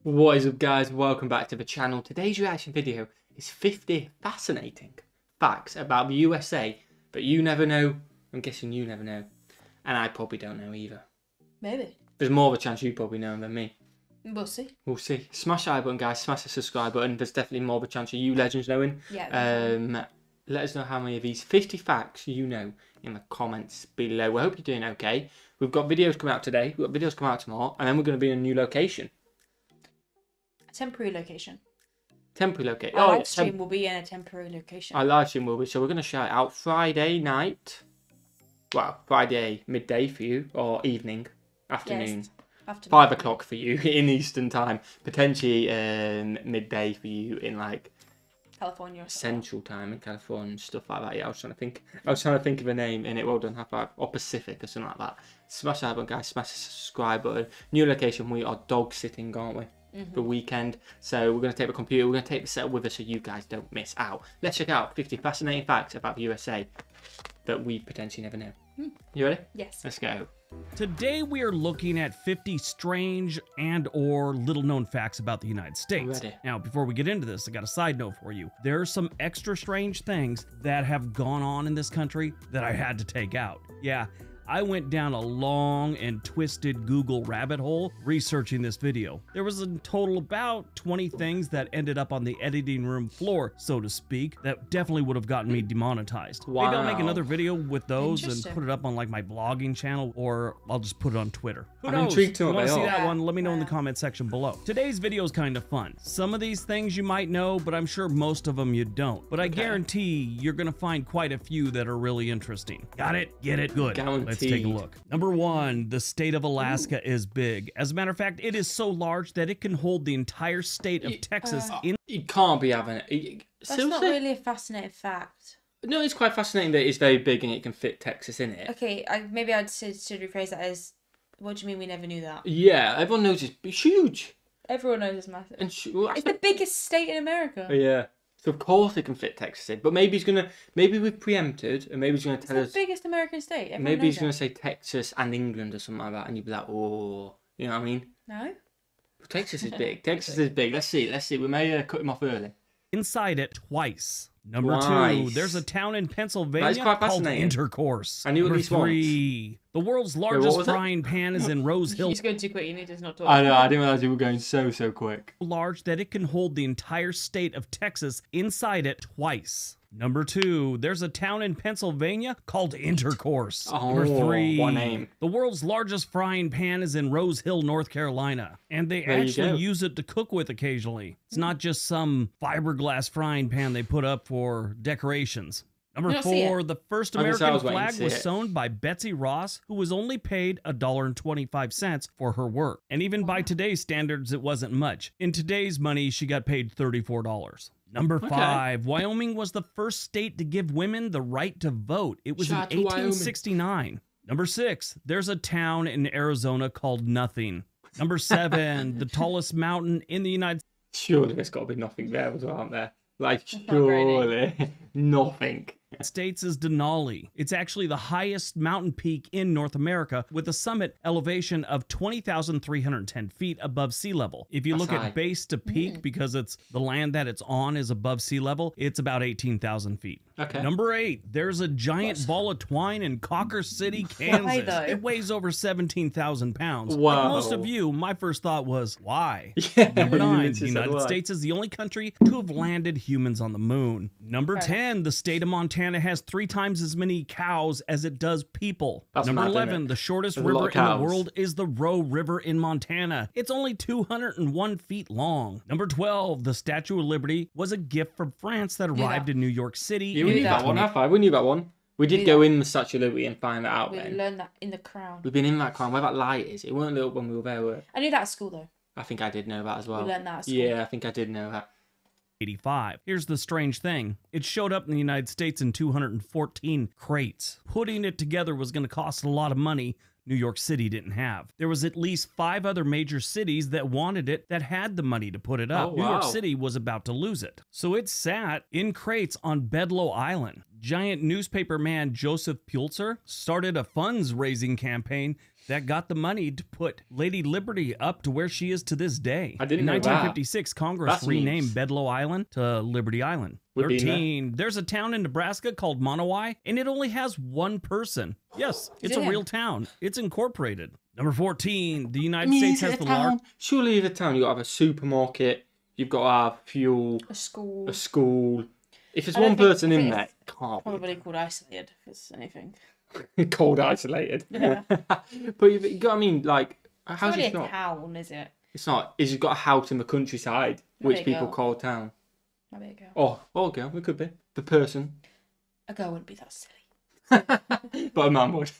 What is up, guys? Welcome back to the channel. Today's reaction video is 50 fascinating facts about the USA that you never know. I'm guessing you never know. And I probably don't know either. Maybe. There's more of a chance you probably know than me. We'll see. We'll see. Smash the like button, guys. Smash the subscribe button. There's definitely more of a chance of you legends knowing. Yeah. Let us know how many of these 50 facts you know in the comments below. We hope you're doing okay. We've got videos coming out today. We've got videos coming out tomorrow. And then we're going to be in a new location. Temporary location. Temporary location. Our live stream will be in a temporary location. Our live stream will be. So we're going to shout out Friday night. Well, Friday midday for you. Or evening. Afternoon. Yes. Afternoon. 5 o'clock for you in Eastern time. Potentially midday for you in like California or Central time in California and stuff like that. Yeah, I was trying to think of a name in it. Well done, high five. Or Pacific or something like that. Smash that button, guys. Smash the subscribe button. New location. We are dog sitting, aren't we? The weekend. So we're going to take the computer. We're going to take the set with us so you guys don't miss out. Let's check out 50 fascinating facts about the USA that we potentially never know. You ready? Yes. Let's go. Today we are looking at 50 strange and or little known facts about the United States. Ready. Now, before we get into this, I got a side note for you. There are some extra strange things that have gone on in this country that I had to take out. Yeah, I went down a long and twisted Google rabbit hole researching this video. There was in total about 20 things that ended up on the editing room floor, so to speak, that definitely would have gotten me demonetized. Wow. Maybe I'll make another video with those and Interesting. put it up on like my blogging channel, or I'll just put it on Twitter. Who I'm knows? intrigued to know You want what to they see are. that one? Let me know in the Yeah. comment section below. Today's video is kind of fun. Some of these things you might know, but I'm sure most of them you don't. But I guarantee you're gonna find quite a few that are really interesting. Got it? Get it? Good. Let's take a Guaranteed. look. Number 1, the state of Alaska is big. As a matter of fact, it is so large that it can hold the entire state of Texas in. You can't be having it. That's Seriously? not really a fascinating fact. No, it's quite fascinating that it's very big and it can fit Texas in it. Okay, maybe I'd should rephrase that as, what do you mean we never knew that? Yeah, everyone knows it's huge. Everyone knows it's massive. And It's the biggest state in America. yeah. So of course it can fit Texas in. But maybe maybe we've preempted and maybe he's gonna It's tell the us biggest American state. Everyone maybe knows he's gonna that. say Texas and England or something like that and you'd be like, oh, you know what I mean? No? Texas is big. Texas is big. Let's see. We may cut him off early. Inside it twice. Number Twice. 2, there's a town in That is Pennsylvania quite called fascinating. Intercourse. I knew at Number least once. 3, the world's what largest was it? frying pan is in Rose Hill, He's going too quick. You need to not talk. I know, I didn't realize you were going so quick. large that it can hold the entire state of Texas inside it twice. Number 2, there's a town in Pennsylvania called Intercourse. Number Oh, 3, what name? the world's largest frying pan is in Rose Hill, North Carolina. And they There you actually go. use it to cook with occasionally. It's not just some fiberglass frying pan they put up for decorations. Number You don't see 4, the first I guess I American was waiting to flag see was it. sewn by Betsy Ross, who was only paid $1.25 for her work. And even by today's standards, it wasn't much. In today's money, she got paid $34. Number 5, Wyoming was the first state to give women the right to vote. It was Shout out in to Wyoming. 1869. Number 6, there's a town in Arizona called Nothing. Number 7, the tallest mountain in the United Surely there's got to be nothing there as well, aren't there? Like, not a great name. surely nothing. States is Denali. It's actually the highest mountain peak in North America with a summit elevation of 20,310 feet above sea level. If you That's look high. at base to peak, because it's the land that it's on is above sea level, it's about 18,000 feet. Okay. Number 8, there's a giant ball of twine in Cocker City, Kansas. though? It weighs over 17,000 pounds. Wow. Like most of you, my first thought was, why? Yeah, Number you 9, literally the said United why. States is the only country to have landed humans on the moon. Number 10, the state of Montana has 3 times as many cows as it does people. That's Number mad, isn't 11, it? the shortest There's a lot river of in the cows. world is the Roe River in Montana. It's only 201 feet long. Number 12, the Statue of Liberty was a gift from France that arrived that. in New York City. Yeah, we in knew that one. 1820. High five. We knew that one. We did Knew go that. in the Statue of Liberty and find that out We then. learned that in the Crown. We've been in that crown. Where that light is. It weren't lit up when we were there, were it? I knew that at school though. I think I did know that as well. We learned that at school. Yeah, I think I did know that. 85. Here's the strange thing. It showed up in the United States in 214 crates. Putting it together was going to cost a lot of money New York City didn't have. There was at least 5 other major cities that wanted it that had the money to put it up. Oh, New York wow. City was about to lose it. So it sat in crates on Bedloe Island. Giant newspaper man Joseph Pulitzer started a funds-raising campaign that got the money to put Lady Liberty up to where she is to this day. I didn't In know that. 1956, Congress That's renamed neat. Bedloe Island to Liberty Island. We've been there. 13. There's a town in Nebraska called Monowai, and it only has one person. Yes, it's a Damn. real town. It's incorporated. Number 14. The United States has the largest. Surely in a town, you've got to have a supermarket, you've got to have fuel, A school. a school. If there's I don't one think- person I in think there, it's it can't Probably called isolated, if it's anything. be cold isolated. Yeah. But you got, I mean, like, It's how's not really it a not? town, is it? It's not. Is you've got a house in the countryside, There which you people go. call a town. Maybe a girl. Oh, well, girl, it could be. The person. A girl wouldn't be that silly. But a man would.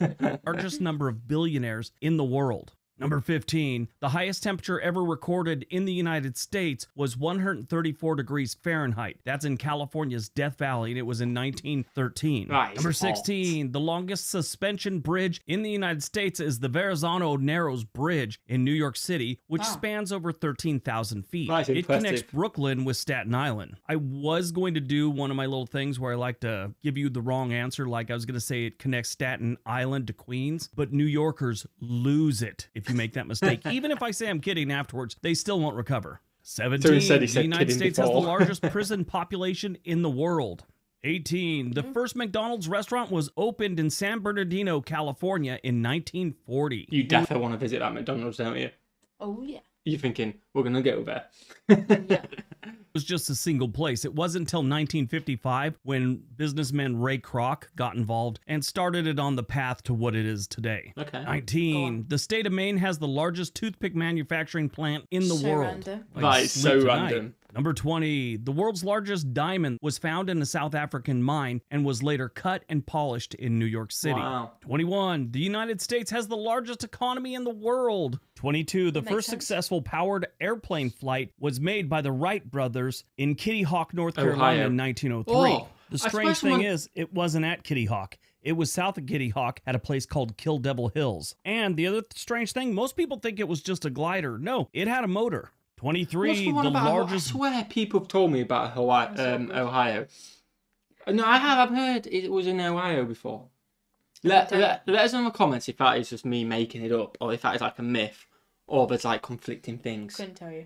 Largest number of billionaires in the world. Number 15, the highest temperature ever recorded in the United States was 134 degrees Fahrenheit. That's in California's Death Valley, and it was in 1913. Right, Number it's hot. 16, the longest suspension bridge in the United States is the Verrazano Narrows Bridge in New York City, which Wow. spans over 13,000 feet. That's It connects impressive. Brooklyn with Staten Island. I was going to do one of my little things where I like to give you the wrong answer, like I was going to say it connects Staten Island to Queens, but New Yorkers lose it if you make that mistake. Even if I say I'm kidding afterwards, they still won't recover. 17, he said the United kidding States has the before. largest prison population in the world. 18, the first McDonald's restaurant was opened in San Bernardino, California in 1940. You definitely want to visit that McDonald's, don't you? Oh, yeah. You're thinking, we're going to go there. It was just a single place. It wasn't until 1955 when businessman Ray Kroc got involved and started it on the path to what it is today. Okay. 19. The state of Maine has the largest toothpick manufacturing plant in the So world. random. Like That is sleep so tonight. random. Number 20. The world's largest diamond was found in a South African mine and was later cut and polished in New York City. Wow. 21. The United States has the largest economy in the world. 22. The Makes first sense. successful powered airplane flight was made by the Wright brothers in Kitty Hawk, North Carolina Ohio. in 1903. Oh, The I strange suppose thing someone- is, it wasn't at Kitty Hawk. It was south of Kitty Hawk at a place called Kill Devil Hills. And the other strange thing, most people think it was just a glider. No, it had a motor. What's 23, the one the about largest. I swear people have told me about Hawaii, Ohio. No, I have. I've heard it was in Ohio before. Let us know in the comments if that is just me making it up, or if that is like a myth, or there's like conflicting things. Couldn't tell you.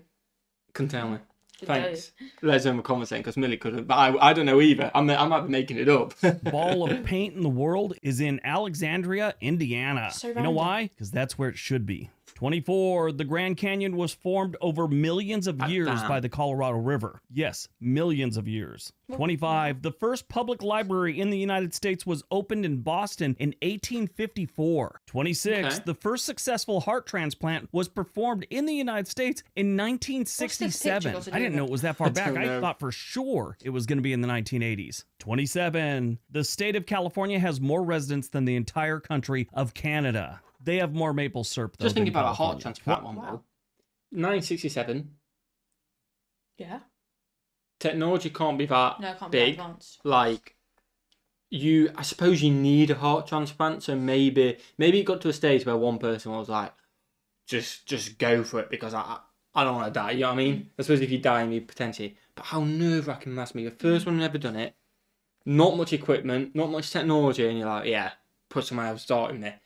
Can tell me. Couldn't tell Thanks. Let us know in the comments then, because Millie couldn't. But I don't know either. I might be making it up. ball of paint in the world is in Alexandria, Indiana. So You know random. why? Because that's where it should be. 24. The Grand Canyon was formed over millions of years damn. by the Colorado River. Yes, millions of years. 25. The first public library in the United States was opened in Boston in 1854. 26. Okay. The first successful heart transplant was performed in the United States in 1967. got to do I didn't with know it? it was that far back. don't I know. thought for sure it was going to be in the 1980s. 27. The state of California has more residents than the entire country of Canada. They have more maple syrup, though. Just thinking than about a heart California. transplant one Wow. though. 967. Yeah. Technology can't be that No, it can't be big. advanced. Like I suppose you need a heart transplant, so maybe it got to a stage where one person was like, just go for it because I don't want to die. You know what I mean? I suppose if you die, you potentially. But how nerve-wracking must be? The first one who ever done it, not much equipment, not much technology, and you're like, yeah, put someone else starting there.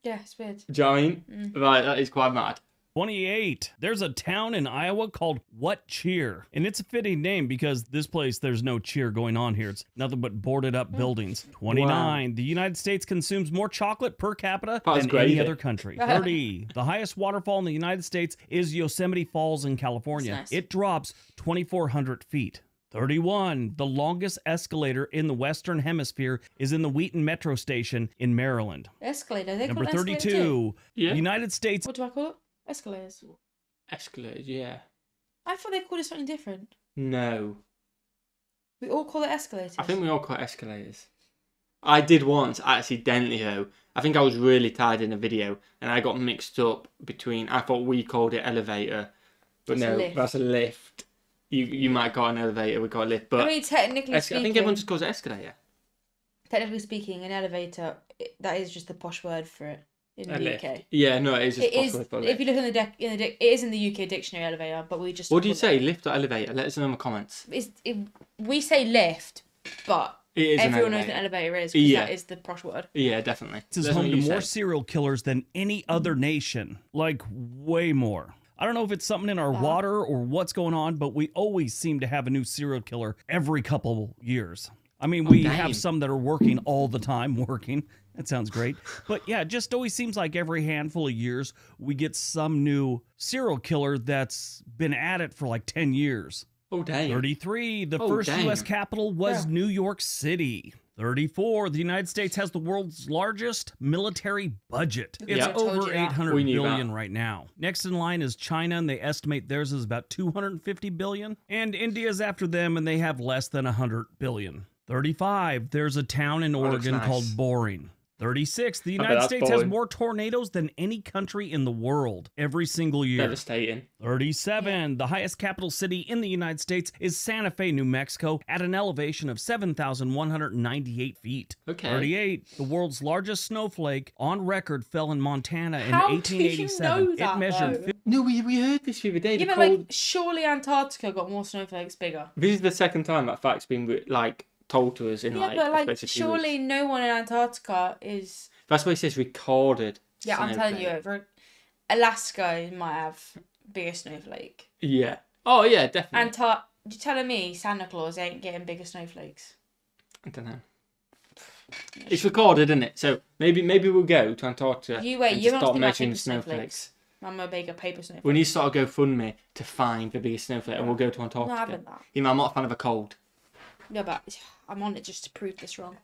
Yeah, it's weird. Do you know what I mean? Right, that is quite mad. 28. There's a town in Iowa called What Cheer. And it's a fitting name because this place, there's no cheer going on here. It's nothing but boarded up buildings. 29. The United States consumes more chocolate per capita That was than gravy. any other country. 30. The highest waterfall in the United States is Yosemite Falls in California. That's nice. It drops 2,400 feet. 31. The longest escalator in the Western Hemisphere is in the Wheaton Metro Station in Maryland. Escalator. They Number call it escalator too? 32. Yeah. United States. What do I call it? Escalators. Escalators, yeah. I thought they called it something different. No. We all call it escalators. I think we all call it escalators. I did once, accidentally though. I think I was really tired in a video and I got mixed up between, I thought we called it elevator, but That's a no, lift. that's a lift. You might call it an elevator, we call it lift, but I mean, technically I speaking, think everyone just calls it escalator. technically speaking, an elevator, that is just the posh word for it in A the lift. UK. Yeah, no, it is just It is. possible for a If lift. you look in it is in the UK dictionary elevator, but we just. What do you call say, lift or elevator? Let us know in the comments. we say lift, but It is Everyone an knows elevator. what an elevator is because Yeah. that is the posh word. Yeah, definitely. This is That's home what to you more say. serial killers than any other nation. Like, way more. I don't know if it's something in our water or what's going on, but we always seem to have a new serial killer every couple years. I mean, we damn. have some that are working all the time, working. That sounds great. But yeah, it just always seems like every handful of years, we get some new serial killer that's been at it for like 10 years. Oh, damn. 33, the Oh, first damn. U.S. capital was Yeah. New York City. 34, the United States has the world's largest military budget. It's Yeah. I told over you that. 800 We knew billion that. right now. Next in line is China, and they estimate theirs is about 250 billion. And India's after them, and they have less than 100 billion. 35, there's a town in looks Oregon nice. called Boring. 36, the bet United that's States has boring. more tornadoes than any country in the world every single year. Devastating. 37, the highest capital city in the United States is Santa Fe, New Mexico, at an elevation of 7,198 feet. Okay. 38, the world's largest snowflake on record fell in Montana in How do you 1887. know that, it measured though? No, we heard this the other day. Yeah, the but cold... like, surely Antarctica got more snowflakes bigger. This is the second time that fact's been like told to us in Yeah, like. but I like, suppose a few surely weeks. no one in Antarctica is. That's why it says recorded. Yeah, I'm telling you, snowflake. Alaska might have bigger snowflake. Yeah. Oh yeah, definitely. You're telling me Santa Claus ain't getting bigger snowflakes? I don't know. It's recorded, isn't it? So maybe we'll go to Antarctica. You wait, and you just want start to think about measuring paper snowflakes. snowflakes. I'm a bigger paper snowflake. We need to start a GoFundMe to find the biggest snowflake, and we'll go to I'm Antarctica. not having that. You know, I'm not a fan of a cold. Yeah, but I'm on it just to prove this wrong.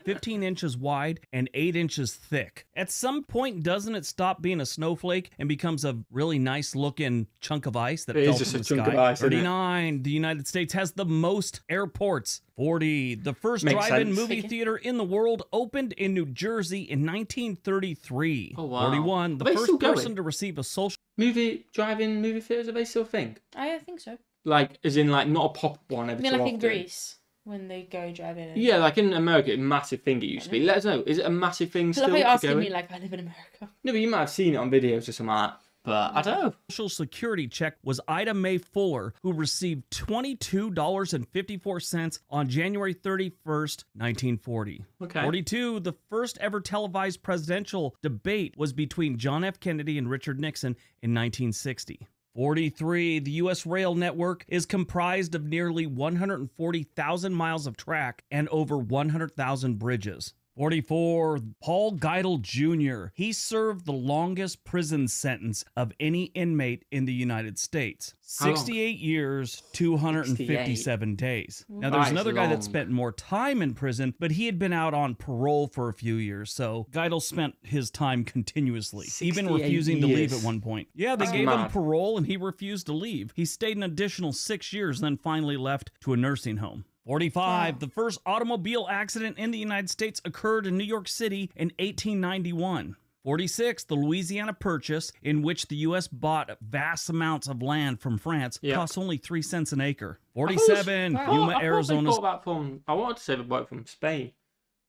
15 inches wide and 8 inches thick. At some point, doesn't it stop being a snowflake and becomes a really nice looking chunk of ice that It fell is just from a the chunk sky? of ice, isn't it? 39, the United States has the most airports. 40, the first Makes drive-in sense. movie theater in the world opened in New Jersey in 1933. Oh, wow. 41, the Are they first still going? person to receive a social Drive-in movie theaters, are they still a thing? I think so. Like, as in, like, not a pop one I every mean, so like in often. Greece when they go driving. Yeah, like in America, it's a massive thing it used to be. Let us know, is it a massive thing I still love how you're to asking go me in? like I live in America. No, but you might have seen it on videos or something like that. But I don't know. Social Security check was Ida Mae Fuller, who received $22.54 on January 31st, 1940. Okay. 42, the first ever televised presidential debate was between John F. Kennedy and Richard Nixon in 1960. 43, the U.S. rail network is comprised of nearly 140,000 miles of track and over 100,000 bridges. 44, Paul Geidel Jr. He served the longest prison sentence of any inmate in the United States. How long? 68 years, 257 days. Now, there's That is another guy that long. spent more time in prison, but he had been out on parole for a few years, so Geidel spent his time continuously, even 68 refusing to leave years. at one point. Yeah, they That's gave him mad. parole, and he refused to leave. He stayed an additional 6 years, then finally left to a nursing home. 45. Wow. The first automobile accident in the United States occurred in New York City in 1891. 46. The Louisiana Purchase, in which the U.S. bought vast amounts of land from France, Yeah. costs only 3 cents an acre. 47. Wow. Yuma, I Arizona. thought that from. I wanted to say they bought from Spain.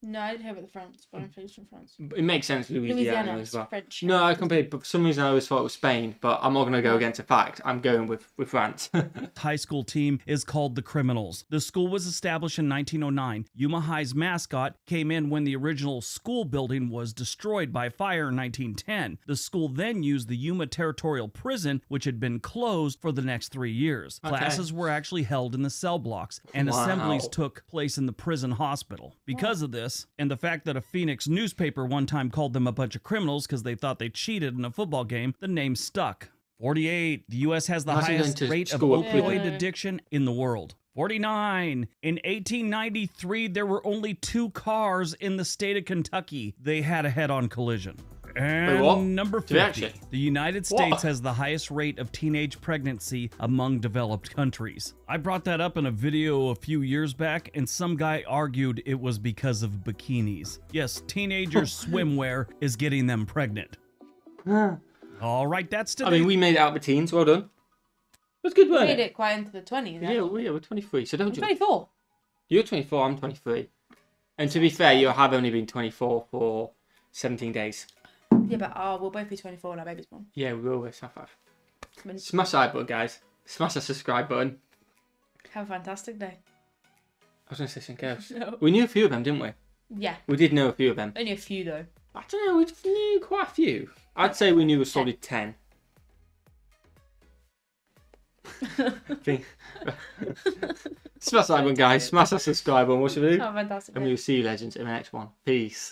No, I didn't hear about the France, but I'm from France. It makes sense, Louisiana as is well. French. No, I completely. But for some reason, I always thought it was Spain. But I'm not going to go against a fact. I'm going with France. High school team is called the Criminals. The school was established in 1909. Yuma High's mascot came in when the original school building was destroyed by fire in 1910. The school then used the Yuma Territorial Prison, which had been closed for the next 3 years. Okay. Classes were actually held in the cell blocks, and assemblies Wow. took place in the prison hospital. Because of this, and the fact that a Phoenix newspaper one time called them a bunch of criminals because they thought they cheated in a football game, the name stuck. 48. The U.S. has the Imagine highest going to rate of school with opioid prison. addiction in the world. 49. In 1893, there were only 2 cars in the state of Kentucky. They had a head-on collision. And what? number Did they 50. actually? The United What? States has the highest rate of teenage pregnancy among developed countries. I brought that up in a video a few years back, and some guy argued it was because of bikinis. Yes, teenagers' swimwear is getting them pregnant. All right, that's today. I mean, we made it out of the teens. Well done. It was good, We weren't made it? it quite into the 20s. Yeah, we're 23. So don't you? 24. You're 24. I'm 23. And to be fair, you have only been 24 for 17 days. Yeah, but we'll both be 24 when our baby's born. Yeah, we will. High five. Come on, Smash that like button, guys. Smash that subscribe button. have a fantastic day. I was going to say something else. No. We knew a few of them, didn't we? Yeah. We did know a few of them. Only a few though. I don't know, we knew quite a few. I'd say we knew a solid 10. Smash that button, guys. Smash that subscribe button. What should we do? Oh, fantastic. And we will see you, legends, in the next one. Peace.